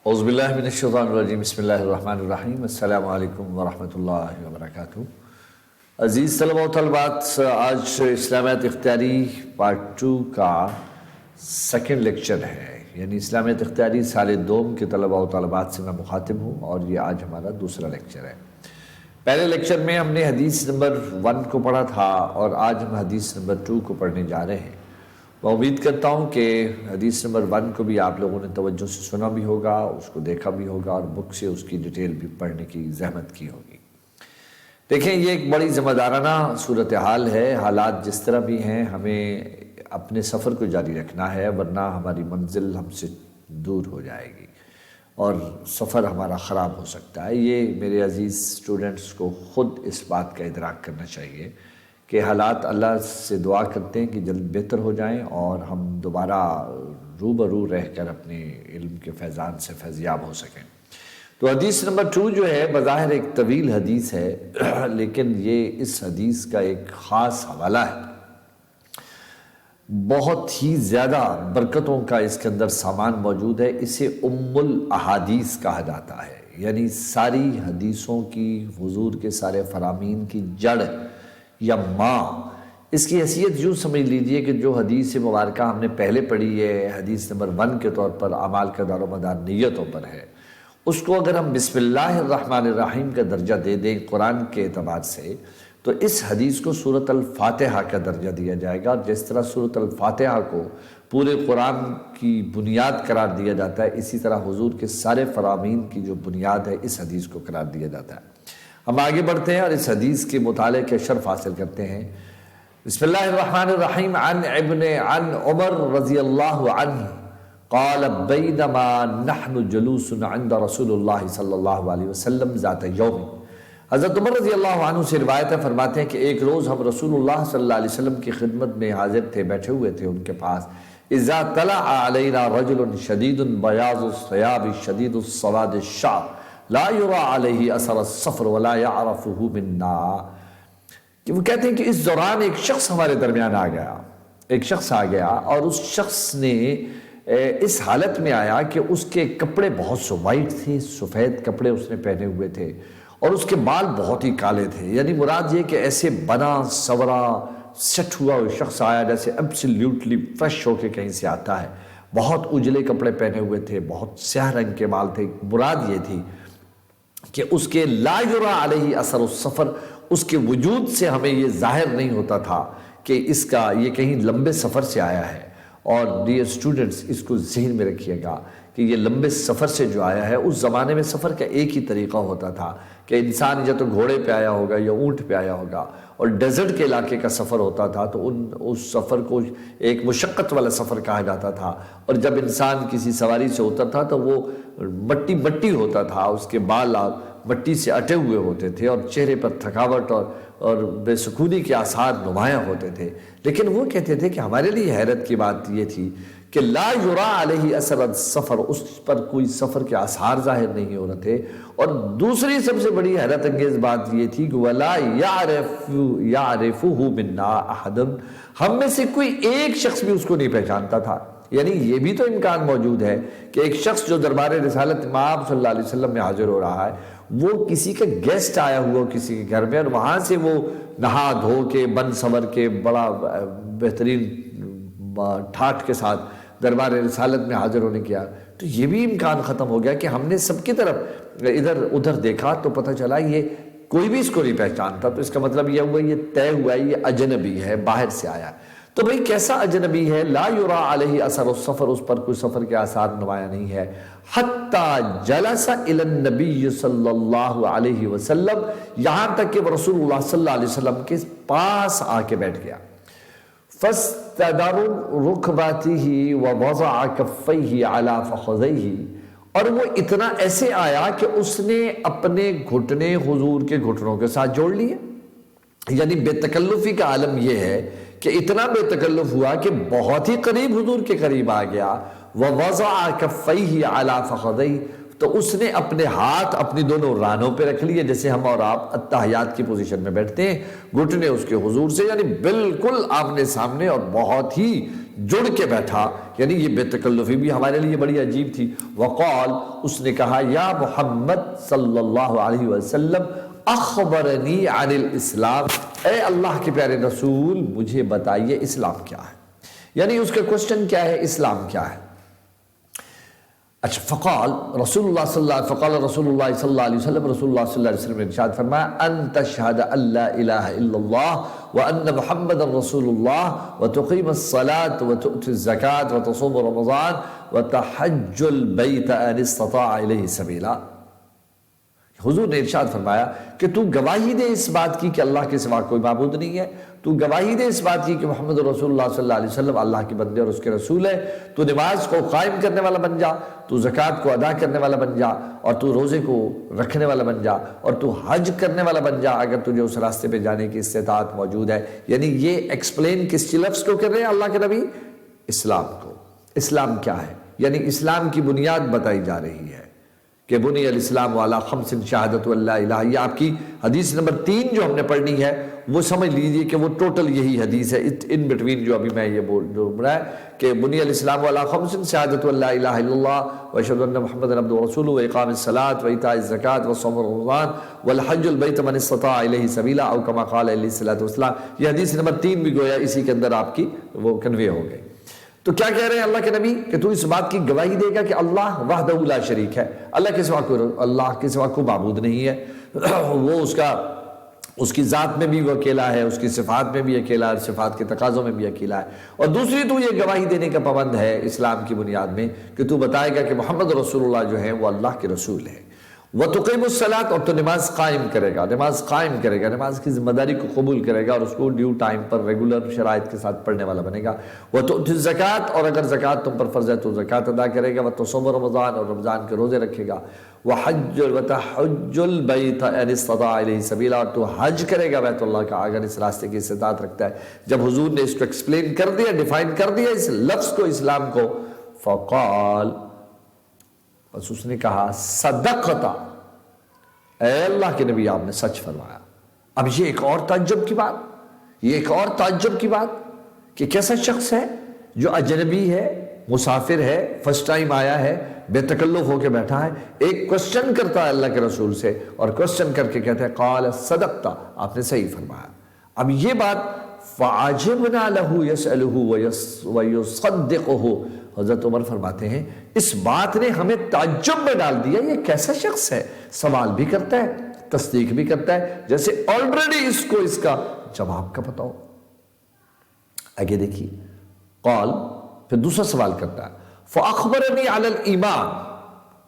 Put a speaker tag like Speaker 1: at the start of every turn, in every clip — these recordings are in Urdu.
Speaker 1: اعوذ باللہ من الشیطان الرجیم بسم اللہ الرحمن الرحیم السلام علیکم ورحمۃ اللہ وبرکاتہ۔ عزیز طلبہ و طالبات، آج اسلامیات اختیاری پارٹ 2 کا سیکنڈ لیکچر ہے، یعنی اسلامیات اختیاری سال دوم کے طلبہ و طالبات سے میں مخاطب ہوں، اور یہ آج ہمارا دوسرا لیکچر ہے۔ پہلے لیکچر میں ہم نے حدیث نمبر 1 کو پڑھا تھا، اور آج ہم حدیث نمبر 2 کو پڑھنے جا رہے ہیں۔ میں امید کرتا ہوں کہ حدیث نمبر 1 کو بھی آپ لوگوں نے توجہ سے سنا بھی ہوگا، اس کو دیکھا بھی ہوگا، اور بک سے اس کی ڈیٹیل بھی پڑھنے کی زحمت کی ہوگی۔ دیکھیں، یہ ایک بڑی ذمہ دارانہ صورتحال ہے۔ حالات جس طرح بھی ہیں، ہمیں اپنے سفر کو جاری رکھنا ہے، ورنہ ہماری منزل ہم سے دور ہو جائے گی اور سفر ہمارا خراب ہو سکتا ہے۔ یہ میرے عزیز اسٹوڈنٹس کو خود اس بات کا ادراک کرنا چاہیے کہ حالات، اللہ سے دعا کرتے ہیں کہ جلد بہتر ہو جائیں اور ہم دوبارہ روبرو رہ کر اپنے علم کے فیضان سے فیضیاب ہو سکیں۔ تو حدیث نمبر 2 جو ہے، بظاہر ایک طویل حدیث ہے، لیکن یہ اس حدیث کا ایک خاص حوالہ ہے۔ بہت ہی زیادہ برکتوں کا اس کے اندر سامان موجود ہے۔ اسے ام الاحادیث کہا جاتا ہے، یعنی ساری حدیثوں کی، حضور کے سارے فرامین کی جڑ یا ماں۔ اس کی حیثیت یوں سمجھ لیجئے کہ جو حدیث مبارکہ ہم نے پہلے پڑھی ہے، حدیث نمبر 1 کے طور پر اعمال کا دار و مدار نیتوں پر ہے، اس کو اگر ہم بسم اللہ الرحمن الرحیم کا درجہ دے دیں قرآن کے اعتبار سے، تو اس حدیث کو سورۃ الفاتحہ کا درجہ دیا جائے گا۔ جس طرح سورۃ الفاتحہ کو پورے قرآن کی بنیاد قرار دیا جاتا ہے، اسی طرح حضور کے سارے فرامین کی جو بنیاد ہے، اس حدیث کو قرار دیا جاتا ہے۔ ہم آگے بڑھتے ہیں اور اس حدیث کے مطالعے کے شرف حاصل کرتے ہیں۔ بسم اللہ الرحمن الرحیم۔ عن عمر رضی اللہ عنہ قال بینما نحن جلوس عند رسول اللہ صلی اللہ علیہ وسلم ذات یوم۔ حضرت عمر رضی اللہ عنہ سے روایت ہے، فرماتے ہیں کہ ایک روز ہم رسول اللہ صلی اللہ علیہ وسلم کی خدمت میں حاضر تھے، بیٹھے ہوئے تھے ان کے پاس۔ اذا طلع علینا رجل شدید بیاض الثیاب شدید السواد الشعر لا یرا علیہ اثر السفر ولا یعرفہ منا۔ کہ وہ کہتے ہیں کہ اس دوران ایک شخص ہمارے درمیان آ گیا، ایک شخص آ گیا، اور اس شخص نے اس حالت میں آیا کہ اس کے کپڑے بہت سے وائٹ تھے، سفید کپڑے اس نے پہنے ہوئے تھے، اور اس کے بال بہت ہی کالے تھے۔ یعنی مراد یہ کہ ایسے بنا سورا سیٹ ہوا وہ شخص آیا جیسے ایبسلیوٹلی فریش ہو کے کہیں سے آتا ہے۔ بہت اجلے کپڑے پہنے ہوئے تھے، بہت سیاہ رنگ کے بال تھے۔ مراد یہ تھی کہ اس کے لا یرا علیہ اثر السفر، اس کے وجود سے ہمیں یہ ظاہر نہیں ہوتا تھا کہ اس کا یہ کہیں لمبے سفر سے آیا ہے۔ اور ڈیئر اسٹوڈنٹس، اس کو ذہن میں رکھیے گا کہ یہ لمبے سفر سے جو آیا ہے، اس زمانے میں سفر کا ایک ہی طریقہ ہوتا تھا کہ انسان یا تو گھوڑے پہ آیا ہوگا یا اونٹ پہ آیا ہوگا، اور ڈیزرٹ کے علاقے کا سفر ہوتا تھا تو اس سفر کو ایک مشقت والا سفر کہا جاتا تھا۔ اور جب انسان کسی سواری سے اترتا تو وہ مٹی ہوتا تھا، اس کے بال مٹی سے اٹے ہوئے ہوتے تھے، اور چہرے پر تھکاوٹ اور بے سکونی کے آثار نمایاں ہوتے تھے۔ لیکن وہ کہتے تھے کہ ہمارے لیے حیرت کی بات یہ تھی کہ لا یرا علیہ اثر السفر، اس پر کوئی سفر کے آثار ظاہر نہیں ہو رہے تھے۔ اور دوسری سب سے بڑی حیرت انگیز بات یہ تھی کہ ولا یعرفہ منا احد، ہم میں سے کوئی ایک شخص بھی اس کو نہیں پہچانتا تھا۔ یعنی یہ بھی تو امکان موجود ہے کہ ایک شخص جو دربار رسالت امام صلی اللہ علیہ وسلم میں حاضر ہو رہا ہے، وہ کسی کا گیسٹ آیا ہوا کسی کے گھر میں، اور وہاں سے وہ نہا دھو کے بن سنور کے بڑا بہترین ٹھاٹ کے ساتھ دربار رسالت میں حاضر ہونے کیا، تو یہ بھی امکان ختم ہو گیا کہ ہم نے سب کی طرف ادھر ادھر دیکھا تو پتہ چلا یہ کوئی بھی اس کو نہیں پہچانتا۔ تو اس کا مطلب یہ ہوا، یہ طے ہوا ہے یہ اجنبی ہے، باہر سے آیا۔ تو بھئی کیسا اجنبی ہے؟ لا یرا علیہ اثر السفر، اس پر کوئی سفر کے آثار نمایاں نہیں ہے۔ حتی جلس الی النبی صلی اللہ علیہ وسلم، یہاں تک کہ وہ رسول اللہ صلی اللہ علیہ وسلم کے پاس آ کے بیٹھ گیا۔ فاستدر رکبتہ ووضع کفیہ علی فخذیہ، اور وہ اتنا ایسے آیا کہ اس نے اپنے گھٹنے حضور کے گھٹنوں کے ساتھ جوڑ لیے۔ یعنی بے تکلفی کا عالم یہ ہے کہ اتنا بے تکلف ہوا کہ بہت ہی قریب حضور کے قریب آ گیا۔ ووضع کفیہ علی فخذیہ، تو اس نے اپنے ہاتھ اپنی دونوں رانوں پہ رکھ لیے، جیسے ہم اور آپ اتحیات کی پوزیشن میں بیٹھتے ہیں، گھٹنے اس کے حضور سے، یعنی بالکل آمنے سامنے، اور بہت ہی جڑ کے بیٹھا، یعنی یہ بے تکلفی بھی ہمارے لیے بڑی عجیب تھی. وقال، اس نے کہا یا محمد صلی اللہ علیہ وسلم اخبرنی عن الاسلام، اے اللہ کے پیارے رسول مجھے بتائیے اسلام کیا ہے. یعنی اس کا کوسچن کیا ہے، اسلام کیا ہے. اچھا، فقال رسول اللہ صلی اللہ علیہ وسلم نے ارشاد فرمایا ان تشہد ان لا الہ الا اللہ وان محمد رسول اللہ وتقیم الصلاة وتؤتی الزکاة وتصوم رمضان وتحج البیت ان استطاع الیہ سبیلا. حضور نے ارشاد فرمایا کہ تو گواہی دے اس بات کی کہ اللہ کے سوا کوئی معبود نہیں ہے، تو گواہی دے اس بات کی کہ محمد رسول اللہ صلی اللہ علیہ وسلم اللہ کے بندے اور اس کے رسول ہے، تو نماز کو قائم کرنے والا بن جا، تو زکوٰۃ کو ادا کرنے والا بن جا، اور تو روزے کو رکھنے والا بن جا، اور تو حج کرنے والا بن جا اگر تجھے اس راستے پہ جانے کی استطاعت موجود ہے. یعنی یہ ایکسپلین کس لفظ کو کر رہے ہیں اللہ کے نبی؟ اسلام کو. اسلام کیا ہے؟ یعنی اسلام کی بنیاد بتائی جا رہی ہے کہ بنی الاسلام علی خمس شہادت اللہ الہ. یہ آپ کی حدیث نمبر 3 جو ہم نے پڑھنی ہے وہ سمجھ لیجئے کہ وہ ٹوٹل یہی حدیث ہے. ان بٹوین جو ابھی میں یہ بول رہا ہے کہ بنی الاسلام علی خمس شہادت اللہ الہ الا اللہ واشہد ان محمد عبدہ ورسولہ واقام الصلاۃ وایتاء الزکاۃ وصوم رمضان والحج البیت من استطاع الیہ سبیلا او کما قال علیہ الصلوۃ والسلام. یہ حدیث نمبر 3 بھی گویا اسی کے اندر آپ کی وہ کنوے ہو گئی. تو کیا کہہ رہے ہیں اللہ کے نبی کہ تو اس بات کی گواہی دے گا کہ اللہ وحدہ لا شریک ہے، اللہ کے سوا کوئی معبود نہیں ہے، وہ اس کی ذات میں بھی وہ اکیلا ہے، اس کی صفات میں بھی اکیلا ہے، صفات کے تقاضوں میں بھی اکیلا ہے. اور دوسری تو یہ گواہی دینے کا پابند ہے اسلام کی بنیاد میں کہ تو بتائے گا کہ محمد رسول اللہ جو ہے وہ اللہ کے رسول ہے. وَتُقِيمُ الصَّلَاةَ، اور تو نماز قائم کرے گا، نماز کی ذمہ داری کو قبول کرے گا اور اس کو ڈیو ٹائم پر ریگولر شرائط کے ساتھ پڑھنے والا بنے گا. وَتُؤْتِ الزَّكَاةَ، اور اگر زکوٰۃ تم پر فرض ہے تو زکوٰۃ ادا کرے گا. وَتَصُومُ رمضان، اور رمضان کے روزے رکھے گا. وَتَحُجُّ الْبَيْتَ إِنِ اسْتَطَاعَ إِلَيْهِ سَبِيلًا، اور تو حج کرے گا بیت اللہ کا اگر اس راستے کی استطاعت رکھتا ہے. جب حضور نے اس کو ایکسپلین کر دیا، ڈیفائن کر دیا اس لفظ کو، اسلام کو، فقال، بس اس نے کہا صدقت، اے اللہ کے نبی آپ نے سچ فرمایا. اب یہ ایک اور تعجب کی بات کہ کیسا شخص ہے جو اجنبی ہے، مسافر ہے، فرسٹ ٹائم آیا ہے، بے تکلف ہو کے بیٹھا ہے، ایک کوسچن کرتا ہے اللہ کے رسول سے اور کوسچن کر کے کہتا ہے قال صدقت، آپ نے صحیح فرمایا. اب یہ بات فعجبنا له يسأله ويصدقه، حضرت عمر فرماتے ہیں اس بات نے ہمیں تعجب میں ڈال دیا، یہ کیسا شخص ہے، سوال بھی کرتا ہے، تصدیق بھی کرتا ہے، جیسے آلریڈی اس کو اس کا جواب کا پتہ ہو. آگے دیکھیے، قال، پھر دوسرا سوال کرتا ہے فاخبرنی علی الایمان،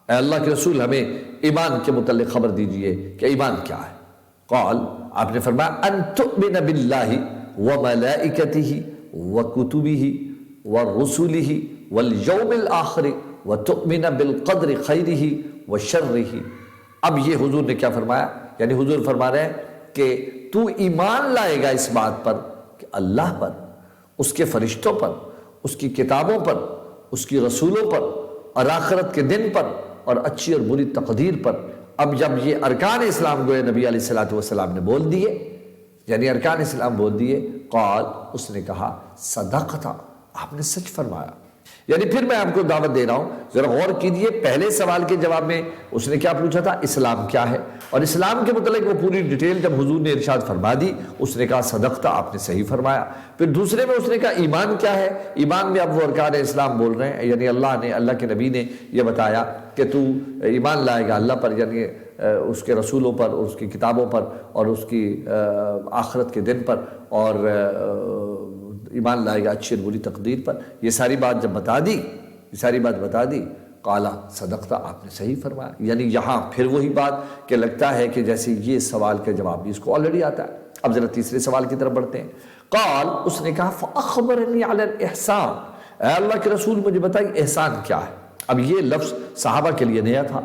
Speaker 1: اے اللہ کے رسول ہمیں ایمان کے متعلق خبر دیجئے کہ ایمان کیا ہے. قال، آپ نے فرمایا ان تؤمن باللہ وملائکتہ وکتبہ ورسلہ والیوم الآخر وتؤمن بالقدر خیرہ وشرہ. اب یہ حضور نے کیا فرمایا؟ یعنی حضور فرما رہے ہیں کہ تو ایمان لائے گا اس بات پر کہ اللہ پر، اس کے فرشتوں پر، اس کی کتابوں پر، اس کی رسولوں پر، اور آخرت کے دن پر، اور اچھی اور بری تقدیر پر. اب جب یہ ارکان اسلام گوئے نبی علیہ الصلوۃ والسلام نے بول دیے، یعنی ارکان اسلام بول دیے، قال، اس نے کہا صدقت، آپ نے سچ فرمایا. یعنی پھر میں آپ کو دعوت دے رہا ہوں، ذرا غور کیجئے، پہلے سوال کے جواب میں اس نے کیا پوچھا تھا؟ اسلام کیا ہے، اور اسلام کے متعلق وہ پوری ڈیٹیل جب حضور نے ارشاد فرما دی، اس نے کہا صدقت، آپ نے صحیح فرمایا. پھر دوسرے میں اس نے کہا ایمان کیا ہے. ایمان میں اب وہ ارکان اسلام بول رہے ہیں، یعنی اللہ کے نبی نے یہ بتایا کہ تو ایمان لائے گا اللہ پر، یعنی اس کے رسولوں پر، اس کی کتابوں پر، اور اس کی آخرت کے دن پر، اور ایمان لائے گا اچھی اور بری تقدیر پر. یہ ساری بات جب بتا دی، قالا صدقت، آپ نے صحیح فرمایا. یعنی یہاں پھر وہی بات کہ لگتا ہے کہ جیسے یہ سوال کا جواب بھی اس کو آلریڈی آتا ہے. اب ذرا تیسرے سوال کی طرف بڑھتے ہیں. قال، اس نے کہا فاخبرنی علی الاحسان، اے اللہ کے رسول مجھے بتائیے احسان کیا ہے. اب یہ لفظ صحابہ کے لیے نیا تھا.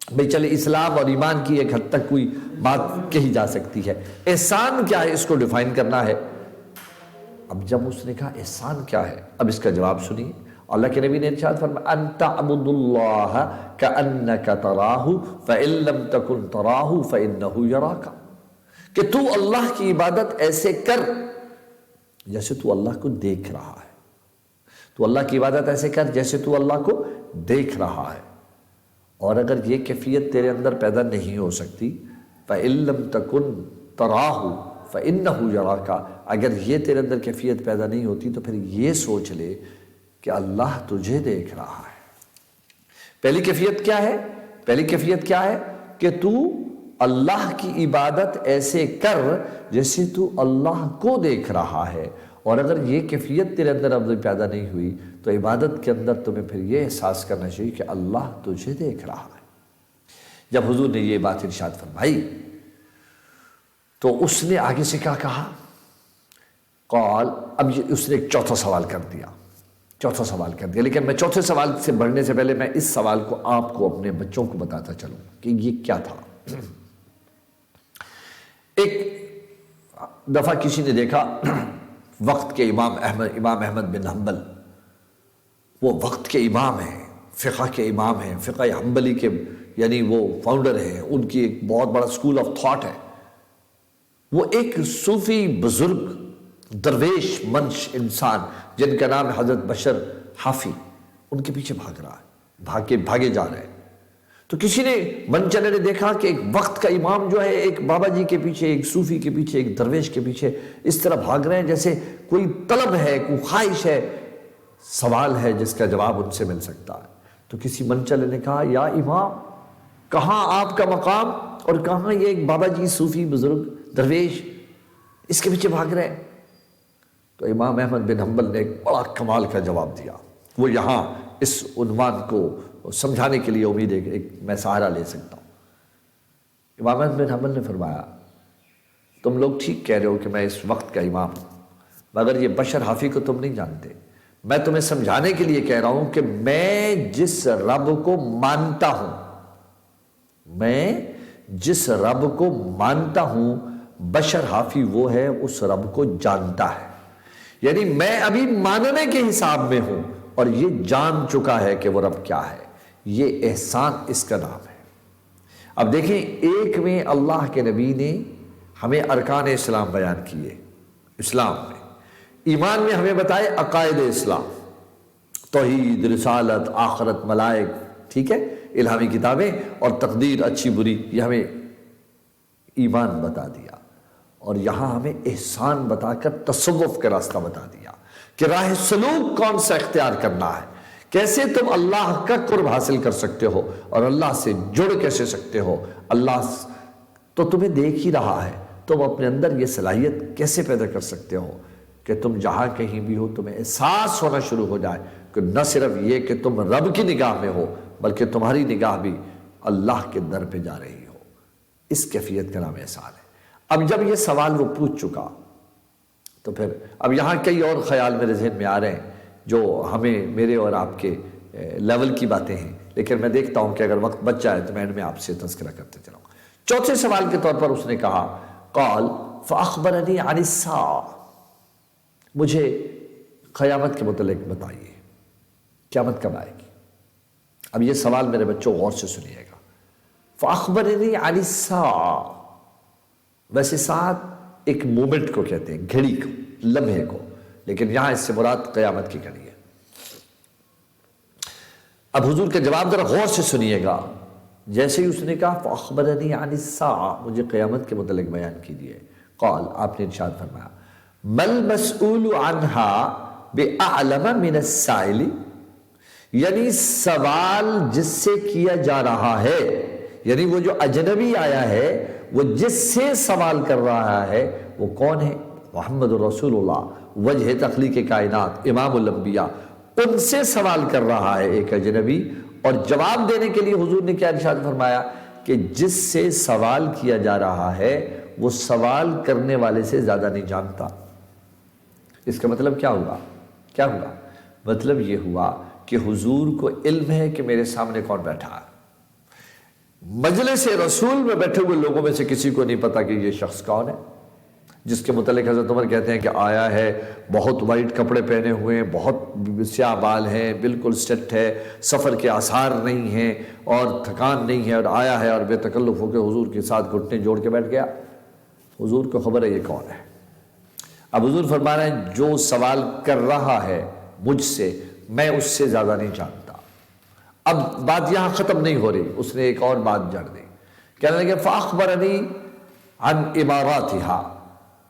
Speaker 1: بھئی چلے اسلام اور ایمان کی ایک حد تک کوئی بات کہی جا سکتی ہے، احسان کیا ہے اس کو ڈیفائن کرنا ہے. اب جب اس نے کہا احسان کیا ہے، اب اس کا جواب سنیے. اللہ کے نبی نے ارشاد فرمایا ان تعبد اللہ کأنک تراہ فإن لم تکن تراہ فإنہ یراک، کہ تو اللہ کی عبادت ایسے کر جیسے تو اللہ کو دیکھ رہا ہے. تو اللہ کی عبادت ایسے کر جیسے تو اللہ کو دیکھ رہا ہے۔ اور اگر یہ کیفیت تیرے اندر پیدا نہیں ہو سکتی فَإِن لَمْ تَكُن تَرَاهُ فَإِنَّهُ يَرَاكَ، اگر یہ تیرے اندر کیفیت پیدا نہیں ہوتی تو پھر یہ سوچ لے کہ اللہ تجھے دیکھ رہا ہے۔ پہلی کیفیت کیا ہے؟ پہلی کیفیت کیا ہے کہ تو اللہ کی عبادت ایسے کر جیسے تو اللہ کو دیکھ رہا ہے۔ اور اگر یہ کیفیت تیرے اندر اب پیدا نہیں ہوئی تو عبادت کے اندر تمہیں پھر یہ احساس کرنا چاہیے کہ اللہ تجھے دیکھ رہا ہے۔ جب حضور نے یہ بات ارشاد فرمائی تو اس نے آگے سے کیا کہا؟ قال، اب اس نے ایک چوتھا سوال کر دیا، چوتھا سوال کر دیا، لیکن میں چوتھے سوال سے بڑھنے سے پہلے میں اس سوال کو آپ کو اپنے بچوں کو بتاتا چلوں کہ یہ کیا تھا۔ ایک دفعہ کسی نے دیکھا وقت کے امام احمد بن حنبل، وہ وقت کے امام ہیں، فقہ کے امام ہیں، فقہ حنبلی کے یعنی وہ فاؤنڈر ہیں، ان کی ایک بہت بڑا اسکول آف تھاٹ ہے۔ وہ ایک صوفی بزرگ درویش منش انسان جن کا نام ہے حضرت بشر حافی، ان کے پیچھے بھاگ رہا ہے، بھاگے جا رہے ہیں۔ تو کسی نے من چلے نے دیکھا کہ ایک وقت کا امام جو ہے ایک بابا جی کے پیچھے، ایک صوفی کے پیچھے، ایک درویش کے پیچھے اس طرح بھاگ رہے ہیں جیسے کوئی طلب ہے، کوئی خواہش ہے، سوال ہے جس کا جواب ان سے مل سکتا ہے۔ تو کسی من چلے نے کہا یا امام، کہاں آپ کا مقام اور کہاں یہ ایک بابا جی صوفی بزرگ درویش اس کے پیچھے بھاگ رہے ہیں؟ تو امام احمد بن حنبل نے ایک بڑا کمال کا جواب دیا۔ وہ یہاں اس عنوان کو سمجھانے کے لیے امید ہے کہ ایک میں سہارا لے سکتا ہوں۔ امام احمد بن حنبل نے فرمایا تم لوگ ٹھیک کہہ رہے ہو کہ میں اس وقت کا امام ہوں، مگر یہ بشر حافی کو تم نہیں جانتے۔ میں تمہیں سمجھانے کے لیے کہہ رہا ہوں کہ میں جس رب کو مانتا ہوں، میں جس رب کو مانتا ہوں، بشر حافی وہ ہے اس رب کو جانتا ہے۔ یعنی میں ابھی ماننے کے حساب میں ہوں اور یہ جان چکا ہے کہ وہ رب کیا ہے۔ یہ احسان اس کا نام ہے۔ اب دیکھیں، ایک میں اللہ کے نبی نے ہمیں ارکان اسلام بیان کیے، اسلام میں ایمان میں ہمیں بتائے عقائد اسلام، توحید، رسالت، آخرت، ملائک، ٹھیک ہے، الہامی کتابیں اور تقدیر اچھی بری، یہ ہمیں ایمان بتا دیا۔ اور یہاں ہمیں احسان بتا کر تصوف کا راستہ بتا دیا کہ راہ سلوک کون سا اختیار کرنا ہے، کیسے تم اللہ کا قرب حاصل کر سکتے ہو اور اللہ سے جڑ کیسے سکتے ہو۔ اللہ تو تمہیں دیکھ ہی رہا ہے، تم اپنے اندر یہ صلاحیت کیسے پیدا کر سکتے ہو کہ تم جہاں کہیں بھی ہو تمہیں احساس ہونا شروع ہو جائے کہ نہ صرف یہ کہ تم رب کی نگاہ میں ہو بلکہ تمہاری نگاہ بھی اللہ کے در پہ جا رہی ہو۔ اس کیفیت کا نام احسان ہے۔ اب جب یہ سوال وہ پوچھ چکا تو پھر اب یہاں کئی اور خیال میرے ذہن میں آ رہے ہیں جو ہمیں میرے اور آپ کے لیول کی باتیں ہیں، لیکن میں دیکھتا ہوں کہ اگر وقت بچ جائے تو میں آپ سے تذکرہ کرتے چلاؤں۔ چوتھے سوال کے طور پر اس نے کہا قال فاخبرنی عن الساعہ، مجھے قیامت کے متعلق بتائیے، قیامت کب آئے گی؟ اب یہ سوال میرے بچوں غور سے سنیے گا۔ فاخبرنی عن الساعہ، ویسے ساعت ایک مومنٹ کو کہتے ہیں، گھڑی کو، لمحے کو، لیکن یہاں اس سے مراد قیامت کی گھڑی ہے۔ اب حضور کا جواب ذرا غور سے سنیے گا۔ جیسے ہی اس نے کہا فاخبرنی عن الساعہ، مجھے قیامت کے متعلق بیان کیجیے، قال، آپ نے ارشاد فرمایا مل مسئول عنہا بأعلم من السائل، یعنی سوال جس سے کیا جا رہا ہے، یعنی وہ جو اجنبی آیا ہے وہ جس سے سوال کر رہا ہے وہ کون ہے؟ محمد رسول اللہ، وجہ تخلیق کائنات، امام الانبیاء، ان سے سوال کر رہا ہے ایک اجنبی۔ اور جواب دینے کے لیے حضور نے کیا ارشاد فرمایا کہ جس سے سوال کیا جا رہا ہے وہ سوال کرنے والے سے زیادہ نہیں جانتا۔ اس کا مطلب کیا ہوا؟ کیا ہوا؟ مطلب یہ ہوا کہ حضور کو علم ہے کہ میرے سامنے کون بیٹھا ہے۔ مجلس رسول میں بیٹھے ہوئے لوگوں میں سے کسی کو نہیں پتا کہ یہ شخص کون ہے، جس کے متعلق حضرت عمر کہتے ہیں کہ آیا ہے، بہت وائٹ کپڑے پہنے ہوئے ہیں، بہت سیاہ بال ہیں، بالکل سیٹ ہے، سفر کے آثار نہیں ہیں اور تھکان نہیں ہے، اور آیا ہے اور بے تکلف ہو کے حضور کے ساتھ گھٹنے جوڑ کے بیٹھ گیا۔ حضور کو خبر ہے یہ کون ہے۔ اب حضور فرما رہے ہیں جو سوال کر رہا ہے مجھ سے میں اس سے زیادہ نہیں جانتا۔ اب بات یہاں ختم نہیں ہو رہی، اس نے ایک اور بات جڑ دی، کہنے لگے فاخبرنی عن اماراتها،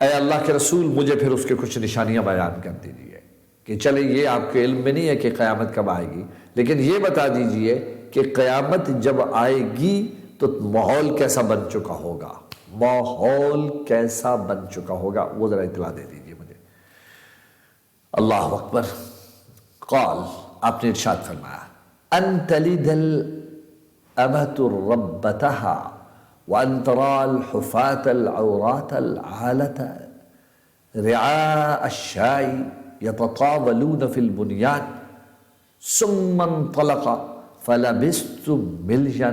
Speaker 1: اے اللہ کے رسول مجھے پھر اس کے کچھ نشانیاں بیان کر دیجیے کہ چلے یہ آپ کے علم میں نہیں ہے کہ قیامت کب آئے گی، لیکن یہ بتا دیجئے کہ قیامت جب آئے گی تو ماحول کیسا بن چکا ہوگا، ماحول کیسا بن چکا ہوگا، وہ ذرا اطلاع دے دیجئے مجھے۔ اللہ اکبر۔ قال، آپ نے ارشاد فرمایا، ان تلد الامۃ ربتها وان ترى الحفاة العراة العالة رعاء الشاء يتطاولون في البنيان ثم انطلق فلبثت مليا،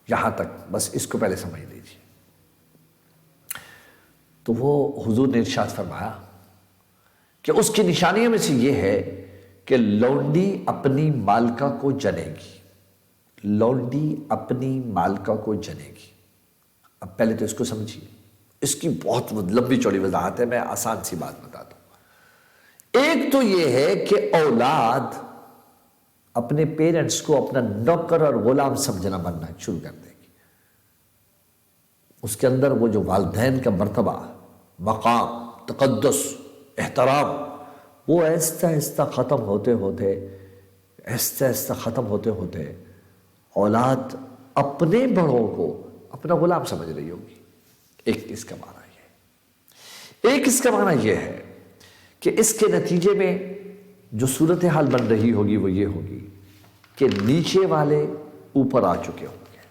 Speaker 1: یہاں تک بس اس کو پہلے سمجھ لیجیے۔ تو وہ حضور نے ارشاد فرمایا کہ اس کی نشانیوں میں سے یہ ہے کہ لونڈی اپنی مالکہ کو جنے گی، لونڈی اپنی مالکہ کو جنے گی۔ اب پہلے تو اس کو سمجھیے، اس کی بہت لمبی چوڑی وضاحت ہے، میں آسان سی بات بتاتا ہوں۔ ایک تو یہ ہے کہ اولاد اپنے پیرنٹس کو اپنا نوکر اور غلام سمجھنا بننا شروع کر دے گی، اس کے اندر وہ جو والدین کا مرتبہ، مقام، تقدس، احترام، وہ آہستہ آہستہ ختم ہوتے ہوتے اولاد اپنے بڑوں کو اپنا غلام سمجھ رہی ہوگی۔ ایک اس کا معنی یہ ہے۔ ایک اس کا معنی یہ ہے کہ اس کے نتیجے میں جو صورتحال بن رہی ہوگی وہ یہ ہوگی کہ نیچے والے اوپر آ چکے ہوں گے،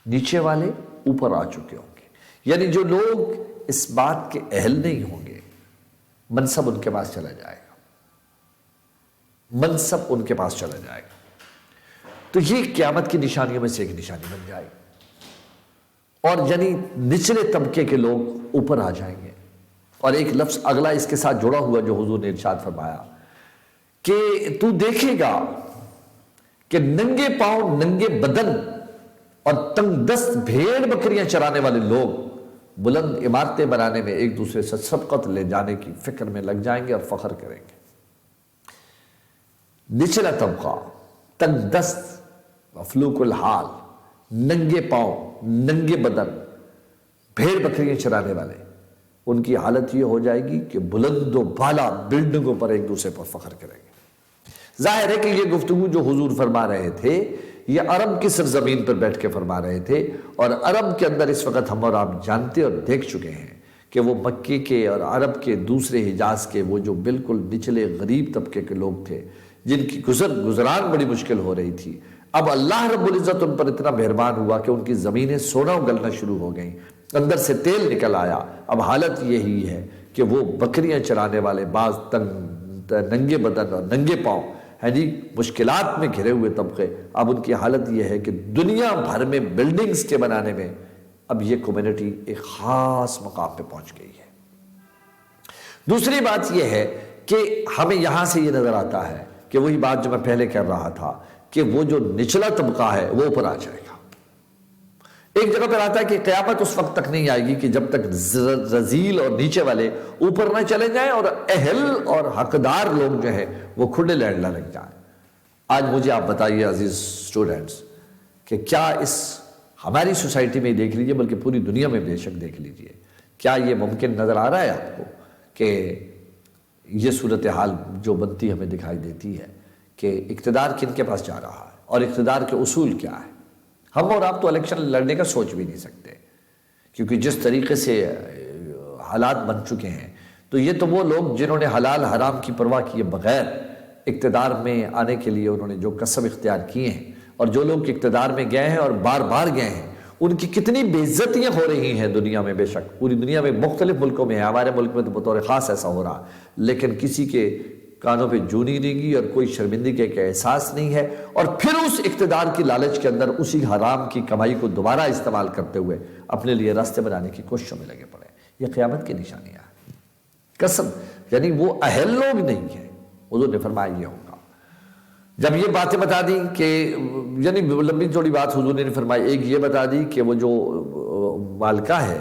Speaker 1: نیچے والے اوپر آ چکے ہوں گے، یعنی جو لوگ اس بات کے اہل نہیں ہوں گے، منصب ان کے پاس چلا جائے گا، منصب ان کے پاس چلا جائے گا۔ تو یہ قیامت کی نشانیوں میں سے ایک نشانی بن جائے گی، اور یعنی نچلے طبقے کے لوگ اوپر آ جائیں گے۔ اور ایک لفظ اگلا اس کے ساتھ جڑا ہوا جو حضور نے ارشاد فرمایا کہ تو دیکھے گا کہ ننگے پاؤں، ننگے بدن اور تنگ دست بھیڑ بکریاں چرانے والے لوگ بلند عمارتیں بنانے میں ایک دوسرے سے سبقت لے جانے کی فکر میں لگ جائیں گے اور فخر کریں گے۔ نچلا طبقہ، تنگ دست، مفلوق الحال، ننگے پاؤں، ننگے بدن، بھیڑ بکریاں چرانے والے، ان کی حالت یہ ہو جائے گی کہ بلند و بالا بلڈنگوں پر ایک دوسرے پر فخر کریں گے۔ ظاہر ہے کہ یہ گفتگو جو حضور فرما رہے تھے یہ عرب کی سرزمین پر بیٹھ کے فرما رہے تھے، اور عرب کے اندر اس وقت ہم اور آپ جانتے اور دیکھ چکے ہیں کہ وہ مکے کے اور عرب کے دوسرے حجاز کے وہ جو بالکل نچلے غریب طبقے کے لوگ تھے جن کی گزران بڑی مشکل ہو رہی تھی، اب اللہ رب العزت ان پر اتنا مہربان ہوا کہ ان کی زمینیں سونا اگلنا شروع ہو گئیں، اندر سے تیل نکل آیا۔ اب حالت یہی ہے کہ وہ بکریاں چرانے والے بعض ننگے بدن اور ننگے پاؤں ہے جی مشکلات میں گھرے ہوئے طبقے، اب ان کی حالت یہ ہے کہ دنیا بھر میں بلڈنگز کے بنانے میں اب یہ کمیونٹی ایک خاص مقام پہ پہنچ گئی ہے۔ دوسری بات یہ ہے کہ ہمیں یہاں سے یہ نظر آتا ہے کہ وہی بات جو میں پہلے کر رہا تھا کہ وہ جو نچلا طبقہ ہے وہ اوپر آ جائے گا۔ ایک جگہ پر آتا ہے کہ قیامت اس وقت تک نہیں آئے گی کہ جب تک رذیل اور نیچے والے اوپر نہ چلے جائیں اور اہل اور حقدار لوگ جو ہیں وہ کھلے لڑنا لگ جائیں۔ آج مجھے آپ بتائیے عزیز اسٹوڈنٹس کہ کیا اس ہماری سوسائٹی میں دیکھ لیجئے بلکہ پوری دنیا میں بے شک دیکھ لیجئے، کیا یہ ممکن نظر آ رہا ہے آپ کو کہ یہ صورتحال جو بنتی ہمیں دکھائی دیتی ہے کہ اقتدار کن کے پاس جا رہا ہے اور اقتدار کے اصول کیا ہے؟ ہم اور آپ تو الیکشن لڑنے کا سوچ بھی نہیں سکتے، کیونکہ جس طریقے سے حالات بن چکے ہیں تو یہ تو وہ لوگ جنہوں نے حلال حرام کی پرواہ کیے بغیر اقتدار میں آنے کے لیے انہوں نے جو کسب اختیار کیے ہیں، اور جو لوگ اقتدار میں گئے ہیں اور بار بار گئے ہیں ان کی کتنی بے عزتیاں ہو رہی ہیں دنیا میں، بے شک پوری دنیا میں مختلف ملکوں میں ہے، ہمارے ملک میں تو بطور خاص ایسا ہو رہا، لیکن کسی کے کانوں پہ جو نہیں رہیں گی اور کوئی شرمندگی کا احساس نہیں ہے، اور پھر اس اقتدار کی لالچ کے اندر اسی حرام کی کمائی کو دوبارہ استعمال کرتے ہوئے اپنے لیے راستے بنانے کی کوششوں میں لگے پڑے۔ یہ قیامت کی نشانیاں ہیں قسم، یعنی وہ اہل لوگ نہیں ہیں۔ حضور نے فرمایا یہ ہوگا۔ جب یہ باتیں بتا دی کہ یعنی لمبی چوڑی بات حضور نے فرمائی، ایک یہ بتا دی کہ وہ جو مالکہ ہے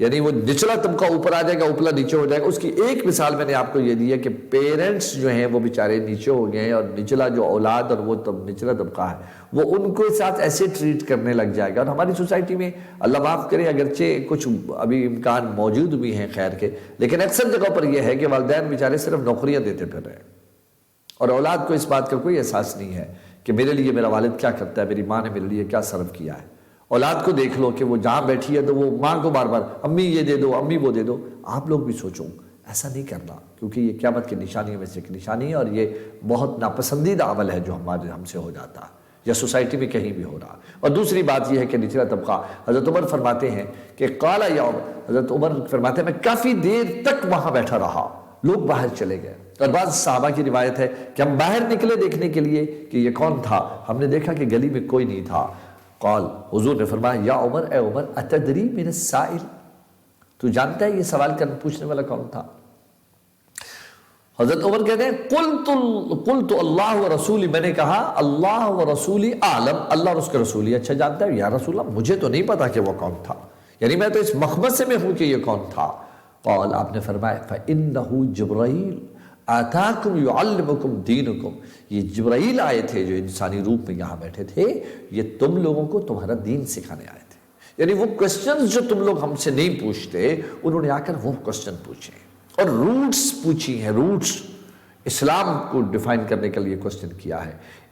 Speaker 1: یعنی وہ نچلا طبقہ اوپر آ جائے گا، اوپر نیچے ہو جائے گا۔ اس کی ایک مثال میں نے آپ کو یہ دی ہے کہ پیرنٹس جو ہیں وہ بیچارے نیچے ہو گئے ہیں، اور نچلا جو اولاد اور وہ نچلا طبقہ ہے وہ ان کو ساتھ ایسے ٹریٹ کرنے لگ جائے گا۔ اور ہماری سوسائٹی میں اللہ معاف کرے، اگرچہ کچھ ابھی امکان موجود بھی ہیں خیر کے، لیکن اکثر جگہوں پر یہ ہے کہ والدین بیچارے صرف نوکریاں دیتے پھر رہے ہیں، اور اولاد کو اس بات کا کوئی احساس نہیں ہے کہ میرے لیے میرا والد کیا کرتا ہے، میری ماں نے میرے لیے کیا سرو کیا ہے۔ اولاد کو دیکھ لو کہ وہ جہاں بیٹھی ہے تو وہ ماں کو بار بار امی یہ دے دو، امی وہ دے دو۔ آپ لوگ بھی سوچو، ایسا نہیں کرنا، کیونکہ یہ قیامت کی نشانیوں میں سے ایک نشانی ہے، اور یہ بہت ناپسندیدہ عمل ہے جو ہم سے ہو جاتا ہے یا سوسائٹی میں کہیں بھی ہو رہا۔ اور دوسری بات یہ ہے کہ نچلا طبقہ، حضرت عمر فرماتے ہیں کہ قال یوم، حضرت عمر فرماتے ہیں میں کافی دیر تک وہاں بیٹھا رہا، لوگ باہر چلے گئے، اور بعض صحابہ کی روایت ہے کہ ہم باہر نکلے دیکھنے کے لیے کہ یہ کون تھا، ہم نے دیکھا کہ گلی میں کوئی نہیں تھا۔ قال، حضور نے فرمایا یا عمر، اے عمر، اتدری من السائل، تو جانتا ہے یہ سوال پوچھنے والا کون تھا؟ حضرت عمر کہتے ہیں قلت اللہ و رسولی، میں نے کہا اللہ و رسولی عالم، اللہ اور اس کے رسولی اچھا جانتا ہے۔ یا رسول اللہ، مجھے تو نہیں پتا کہ وہ کون تھا، یعنی میں تو اس مخمصے میں ہوں کہ یہ کون تھا۔ قال، آپ نے فرمایا فإنہ جبرائیل آتاکم یعلمکم دینکم، یہ جبرائیل آئے تھے جو انسانی روپ میں یہاں بیٹھے تھے، یہ تم لوگوں کو تمہارا دین سکھانے آئے تھے۔ یعنی وہ کوسچنز جو تم لوگ ہم سے نہیں پوچھتے، انہوں نے آ کر وہ کوسچن پوچھے اور روٹس پوچھی ہیں۔ روٹس، اسلام کو ڈیفائن کرنے کے لیے کوسچن کیا ہے،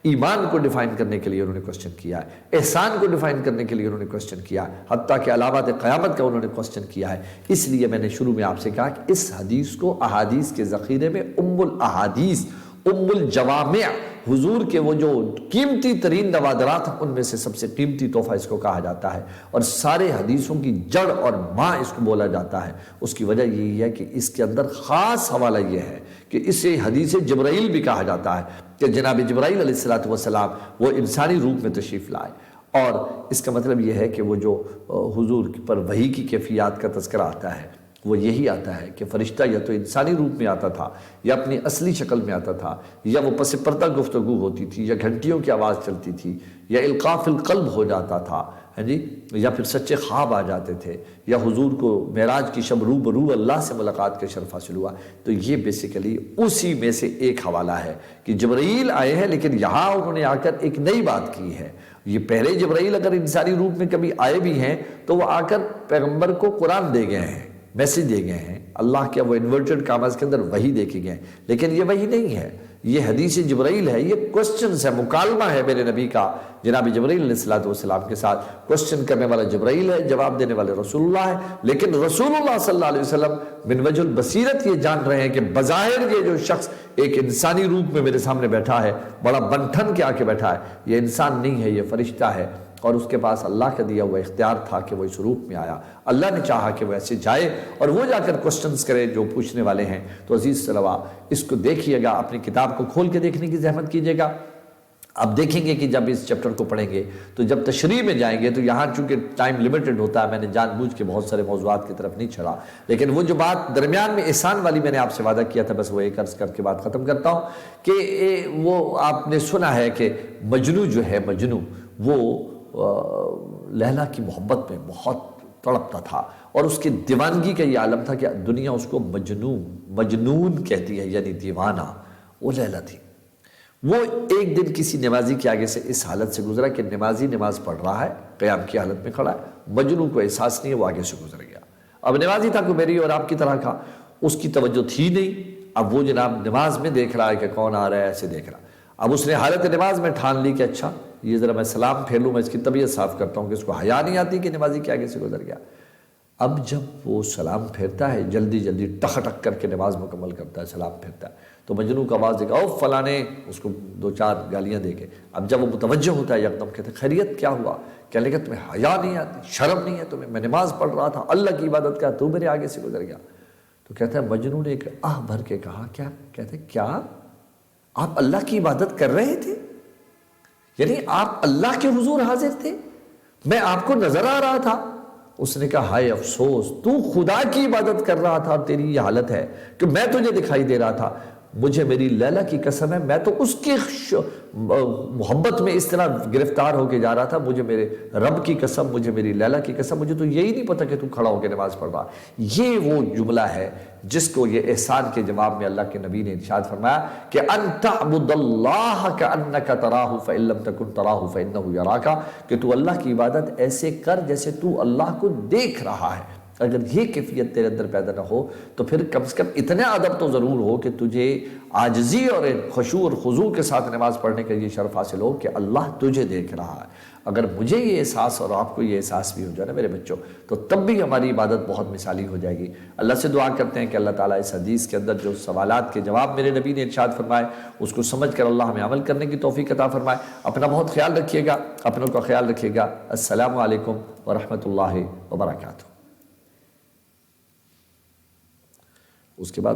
Speaker 1: ایمان کو ڈیفائن کرنے کے لیے انہوں نے کوسچن کیا ہے، احسان کو ڈیفائن کرنے کے لیے انہوں نے کوسچن کیا ہے، حتیٰ کہ علامات قیامت کا انہوں نے کوسچن کیا ہے۔ اس لیے میں نے شروع میں آپ سے کہا کہ اس حدیث کو احادیث کے ذخیرے میں ام الاحادیث، ام الجوامع، حضور کے وہ جو قیمتی ترین نوادرات ہیں ان میں سے سب سے قیمتی تحفہ اس کو کہا جاتا ہے، اور سارے حدیثوں کی جڑ اور ماں اس کو بولا جاتا ہے۔ اس کی وجہ یہی ہے کہ اس کے اندر خاص حوالہ یہ ہے کہ اسے حدیث جبرائیل بھی کہا جاتا ہے کہ جناب جبرائیل علیہ السلام وہ انسانی روپ میں تشریف لائے، اور اس کا مطلب یہ ہے کہ وہ جو حضور پر وحی کی کیفیات کا تذکرہ آتا ہے وہ یہی آتا ہے کہ فرشتہ یا تو انسانی روپ میں آتا تھا، یا اپنی اصلی شکل میں آتا تھا، یا وہ پس پردہ گفتگو ہوتی تھی، یا گھنٹیوں کی آواز چلتی تھی، یا القاء فی القلب ہو جاتا تھا، یا پھر سچے خواب آ جاتے تھے، یا حضور کو معراج کی شب روبرو اللہ سے ملاقات کے شرف حاصل ہوا۔ تو یہ بیسیکلی اسی میں سے ایک حوالہ ہے کہ جبرائیل آئے ہیں، لیکن یہاں انہوں نے آ کر ایک نئی بات کی ہے۔ یہ پہلے جبرائیل اگر انسانی روپ میں کبھی آئے بھی ہیں تو وہ آ کر پیغمبر کو قرآن دے گئے ہیں، میسج دے گئے ہیں، اللہ کے وہ انورٹڈ کامز کے اندر وحی دے کے گئے، لیکن یہ وحی نہیں ہے، یہ حدیث جبرائیل ہے، یہ کوسچنز ہے، مکالمہ ہے میرے نبی کا جناب جبرائیل علیہ السلام کے ساتھ۔ کوسچن کرنے والا جبرائیل ہے، جواب دینے والے رسول اللہ ہے، لیکن رسول اللہ صلی اللہ علیہ وسلم من وجہ البصیرت یہ جان رہے ہیں کہ بظاہر یہ جو شخص ایک انسانی روپ میں میرے سامنے بیٹھا ہے، بڑا بنٹھن کے آ کے بیٹھا ہے، یہ انسان نہیں ہے، یہ فرشتہ ہے، اور اس کے پاس اللہ کا دیا ہوا اختیار تھا کہ وہ اس روپ میں آیا۔ اللہ نے چاہا کہ وہ ایسے جائے اور وہ جا کر کوسچنز کرے جو پوچھنے والے ہیں۔ تو عزیز صلوہ، اس کو دیکھیے گا، اپنی کتاب کو کھول کے دیکھنے کی زحمت کیجیے گا۔ اب دیکھیں گے کہ جب اس چیپٹر کو پڑھیں گے تو جب تشریح میں جائیں گے تو یہاں چونکہ ٹائم لیمیٹڈ ہوتا ہے، میں نے جان بوجھ کے بہت سارے موضوعات کی طرف نہیں چڑھا، لیکن وہ جو بات درمیان میں احسان والی میں نے آپ سے وعدہ کیا تھا، بس وہ ایک عرض کر کے بات ختم کرتا ہوں کہ وہ آپ نے سنا ہے کہ مجنو جو ہے، مجنو وہ لیلا کی محبت میں بہت تڑپتا تھا، اور اس کی دیوانگی کا یہ عالم تھا کہ دنیا اس کو مجنون کہتی ہے، یعنی دیوانہ۔ وہ لیلا تھی۔ وہ ایک دن کسی نمازی کے آگے سے اس حالت سے گزرا کہ نمازی نماز پڑھ رہا ہے، قیام کی حالت میں کھڑا ہے، مجنون کو احساس نہیں ہے، وہ آگے سے گزر گیا۔ اب نمازی تھا کوئی میری اور آپ کی طرح کا، اس کی توجہ تھی نہیں، اب وہ جناب نماز میں دیکھ رہا ہے کہ کون آ رہا ہے، ایسے دیکھ رہا۔ اب اس نے حالت نماز میں ٹھان لی کہ اچھا یہ ذرا میں سلام پھیر لوں، میں اس کی طبیعت صاف کرتا ہوں کہ اس کو حیا نہیں آتی کہ نمازی کے آگے سے گزر گیا۔ اب جب وہ سلام پھیرتا ہے، جلدی جلدی ٹک ٹک کر کے نماز مکمل کرتا ہے، سلام پھیرتا ہے، تو مجنون کا آواز دے گا، او فلانے، اس کو دو چار گالیاں دے کے۔ اب جب وہ متوجہ ہوتا ہے یکدم کہتے ہیں خیریت کیا ہوا؟ کہنے لگا تمہیں حیا نہیں آتی، شرم نہیں ہے تمہیں؟ میں نماز پڑھ رہا تھا، اللہ کی عبادت کا، تو میرے آگے سے گزر گیا۔ تو کہتا ہے مجنون نے ایک آہ بھر کے کہا، کیا؟ کہتے ہیں کیا آپ اللہ کی عبادت کر رہے تھے؟ یعنی آپ اللہ کے حضور حاضر تھے، میں آپ کو نظر آ رہا تھا؟ اس نے کہا ہائے افسوس، تو خدا کی عبادت کر رہا تھا اور تیری یہ حالت ہے کہ میں تجھے دکھائی دے رہا تھا۔ مجھے میری لیلا کی قسم ہے، میں تو اس کی محبت میں اس طرح گرفتار ہو کے جا رہا تھا، مجھے میرے رب کی قسم، مجھے میری لیلا کی قسم، مجھے تو یہی نہیں پتا کہ تو کھڑا ہو کے نماز پڑھ رہا۔ یہ وہ جملہ ہے جس کو یہ احسان کے جواب میں اللہ کے نبی نے ارشاد فرمایا کہ ان تعبد اللہ کانک تراہ فان لم تکن تراہ فانہ یراک، کہ تو اللہ کی عبادت ایسے کر جیسے تو اللہ کو دیکھ رہا ہے۔ اگر یہ کیفیت تیرے اندر پیدا نہ ہو تو پھر کم سے کم اتنے ادب تو ضرور ہو کہ تجھے عاجزی اور خشوع اور خضوع کے ساتھ نماز پڑھنے کا یہ شرف حاصل ہو کہ اللہ تجھے دیکھ رہا ہے۔ اگر مجھے یہ احساس اور آپ کو یہ احساس بھی ہو جائے نا میرے بچوں، تو تب بھی ہماری عبادت بہت مثالی ہو جائے گی۔ اللہ سے دعا کرتے ہیں کہ اللہ تعالیٰ اس حدیث کے اندر جو سوالات کے جواب میرے نبی نے ارشاد فرمائے اس کو سمجھ کر اللہ ہمیں عمل کرنے کی توفیق عطا فرمائے۔ اپنا بہت خیال رکھیے گا، اپنوں کا خیال رکھیے گا۔ السلام علیکم ورحمۃ اللہ وبرکاتہ۔ اس کے بعد